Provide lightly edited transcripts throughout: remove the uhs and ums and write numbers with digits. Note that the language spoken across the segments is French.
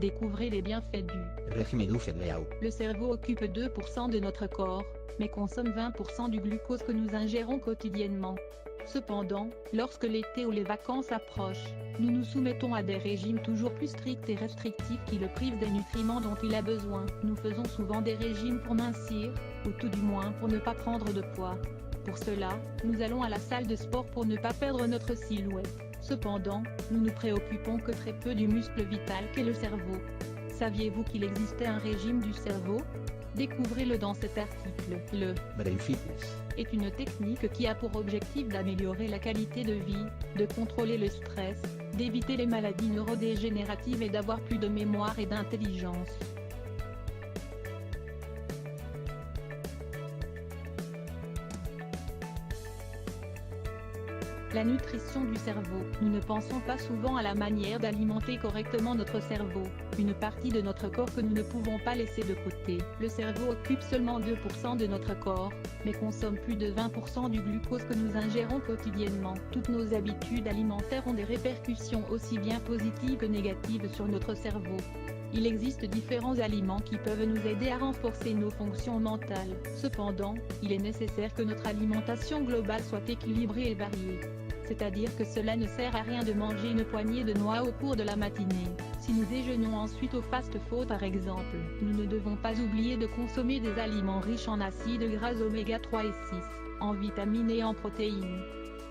Découvrez les bienfaits du Régime du cerveau. Le cerveau occupe 2% de notre corps, mais consomme 20% du glucose que nous ingérons quotidiennement. Cependant, lorsque l'été ou les vacances approchent, nous nous soumettons à des régimes toujours plus stricts et restrictifs qui le privent des nutriments dont il a besoin. Nous faisons souvent des régimes pour mincir, ou tout du moins pour ne pas prendre de poids. Pour cela, nous allons à la salle de sport pour ne pas perdre notre silhouette. Cependant, nous nous préoccupons que très peu du muscle vital qu'est le cerveau. Saviez-vous qu'il existait un régime du cerveau? Découvrez-le dans cet article. Le Brain Fitness. est une technique qui a pour objectif d'améliorer la qualité de vie, de contrôler le stress, d'éviter les maladies neurodégénératives et d'avoir plus de mémoire et d'intelligence. La nutrition du cerveau. Nous ne pensons pas souvent à la manière d'alimenter correctement notre cerveau, une partie de notre corps que nous ne pouvons pas laisser de côté. Le cerveau occupe seulement 2% de notre corps, mais consomme plus de 20% du glucose que nous ingérons quotidiennement. Toutes nos habitudes alimentaires ont des répercussions aussi bien positives que négatives sur notre cerveau. Il existe différents aliments qui peuvent nous aider à renforcer nos fonctions mentales. Cependant, il est nécessaire que notre alimentation globale soit équilibrée et variée. C'est-à-dire que cela ne sert à rien de manger une poignée de noix au cours de la matinée. Si nous déjeunons ensuite au fast-food par exemple, nous ne devons pas oublier de consommer des aliments riches en acides gras oméga 3 et 6, en vitamines et en protéines.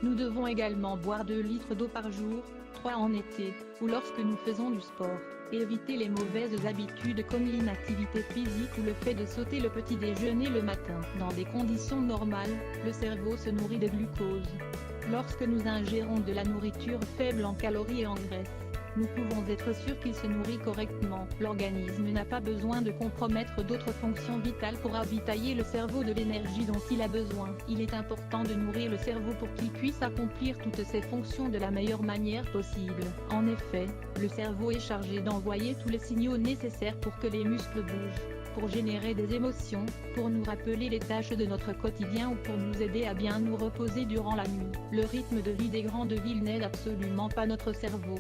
Nous devons également boire 2 litres d'eau par jour, 3 en été, ou lorsque nous faisons du sport. Éviter les mauvaises habitudes comme l'inactivité physique ou le fait de sauter le petit déjeuner le matin. Dans des conditions normales, le cerveau se nourrit de glucose. Lorsque nous ingérons de la nourriture faible en calories et en graisse, nous pouvons être sûrs qu'il se nourrit correctement. L'organisme n'a pas besoin de compromettre d'autres fonctions vitales pour ravitailler le cerveau de l'énergie dont il a besoin. Il est important de nourrir le cerveau pour qu'il puisse accomplir toutes ses fonctions de la meilleure manière possible. En effet, le cerveau est chargé d'envoyer tous les signaux nécessaires pour que les muscles bougent, pour générer des émotions, pour nous rappeler les tâches de notre quotidien ou pour nous aider à bien nous reposer durant la nuit. Le rythme de vie des grandes villes n'aide absolument pas notre cerveau.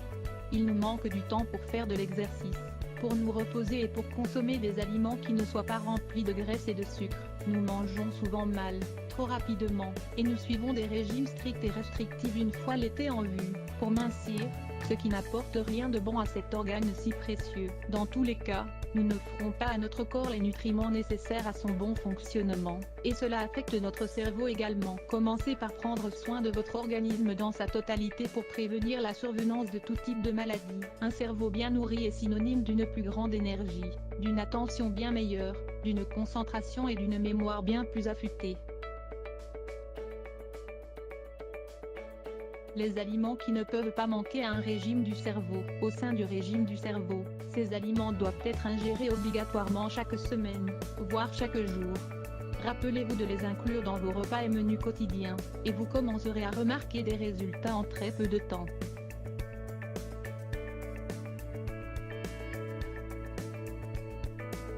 Il nous manque du temps pour faire de l'exercice, pour nous reposer et pour consommer des aliments qui ne soient pas remplis de graisse et de sucre. Nous mangeons souvent mal, trop rapidement, et nous suivons des régimes stricts et restrictifs une fois l'été en vue, pour mincir, ce qui n'apporte rien de bon à cet organe si précieux. Dans tous les cas, nous ne ferons pas à notre corps les nutriments nécessaires à son bon fonctionnement, et cela affecte notre cerveau également. Commencez par prendre soin de votre organisme dans sa totalité pour prévenir la survenance de tout type de maladie. Un cerveau bien nourri est synonyme d'une plus grande énergie, d'une attention bien meilleure, d'une concentration et d'une mémoire bien plus affûtée. Les aliments qui ne peuvent pas manquer à un régime du cerveau. Au sein du régime du cerveau, ces aliments doivent être ingérés obligatoirement chaque semaine, voire chaque jour. Rappelez-vous de les inclure dans vos repas et menus quotidiens, et vous commencerez à remarquer des résultats en très peu de temps.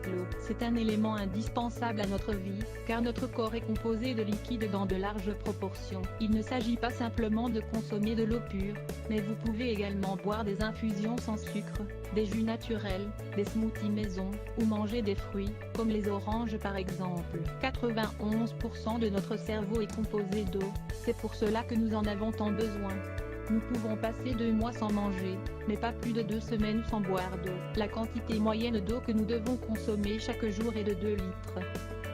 L'eau, c'est un élément indispensable à notre vie, car notre corps est composé de liquide dans de larges proportions. Il ne s'agit pas simplement de consommer de l'eau pure, mais vous pouvez également boire des infusions sans sucre, des jus naturels, des smoothies maison, ou manger des fruits, comme les oranges par exemple. 91% de notre cerveau est composé d'eau, c'est pour cela que nous en avons tant besoin. Nous pouvons passer 2 mois sans manger, mais pas plus de 2 semaines sans boire d'eau. La quantité moyenne d'eau que nous devons consommer chaque jour est de 2 litres.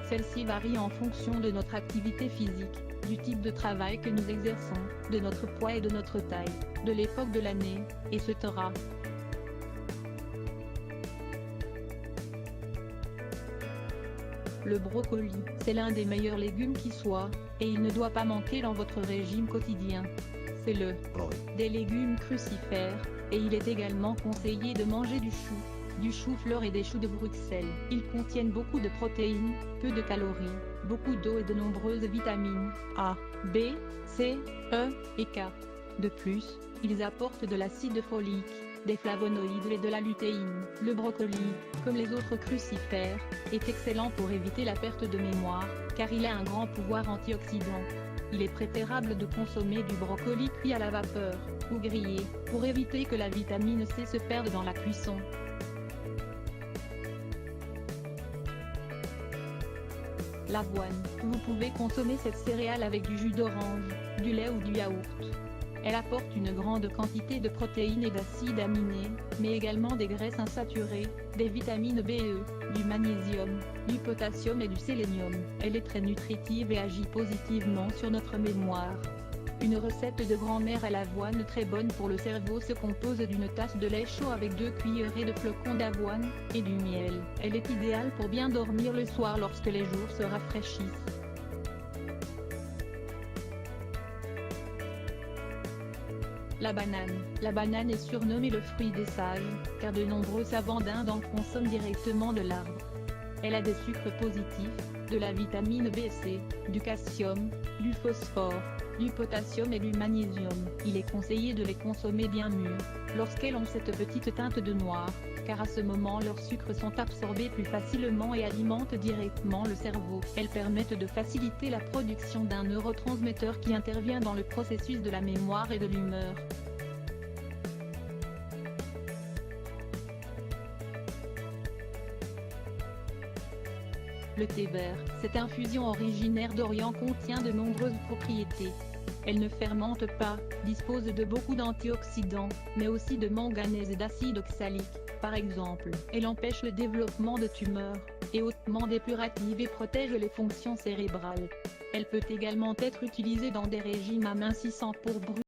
Celle-ci varie en fonction de notre activité physique, du type de travail que nous exerçons, de notre poids et de notre taille, de l'époque de l'année, etc. Le brocoli, c'est l'un des meilleurs légumes qui soit, et il ne doit pas manquer dans votre régime quotidien. C'est des légumes crucifères, et il est également conseillé de manger du chou-fleur et des choux de Bruxelles. Ils contiennent beaucoup de protéines, peu de calories, beaucoup d'eau et de nombreuses vitamines A, B, C, E et K. De plus, ils apportent de l'acide folique, des flavonoïdes et de la lutéine. Le brocoli, comme les autres crucifères, est excellent pour éviter la perte de mémoire, car il a un grand pouvoir antioxydant. Il est préférable de consommer du brocoli cuit à la vapeur, ou grillé, pour éviter que la vitamine C se perde dans la cuisson. L'avoine. Vous pouvez consommer cette céréale avec du jus d'orange, du lait ou du yaourt. Elle apporte une grande quantité de protéines et d'acides aminés, mais également des graisses insaturées, des vitamines B et E, du magnésium, du potassium et du sélénium. Elle est très nutritive et agit positivement sur notre mémoire. Une recette de grand-mère à l'avoine très bonne pour le cerveau se compose d'une tasse de lait chaud avec 2 cuillerées de flocons d'avoine, et du miel. Elle est idéale pour bien dormir le soir lorsque les jours se rafraîchissent. La banane. La banane est surnommée le fruit des sages, car de nombreux savants d'Inde en consomment directement de l'arbre. Elle a des sucres positifs, de la vitamine B et C, du calcium, du phosphore, du potassium et du magnésium. Il est conseillé de les consommer bien mûres, lorsqu'elles ont cette petite teinte de noir, car à ce moment leurs sucres sont absorbés plus facilement et alimentent directement le cerveau. Elles permettent de faciliter la production d'un neurotransmetteur qui intervient dans le processus de la mémoire et de l'humeur. Le thé vert. Cette infusion originaire d'Orient contient de nombreuses propriétés. Elle ne fermente pas, dispose de beaucoup d'antioxydants, mais aussi de manganèse et d'acide oxalique, par exemple. Elle empêche le développement de tumeurs, est hautement dépurative et protège les fonctions cérébrales. Elle peut également être utilisée dans des régimes amincissants pour brûler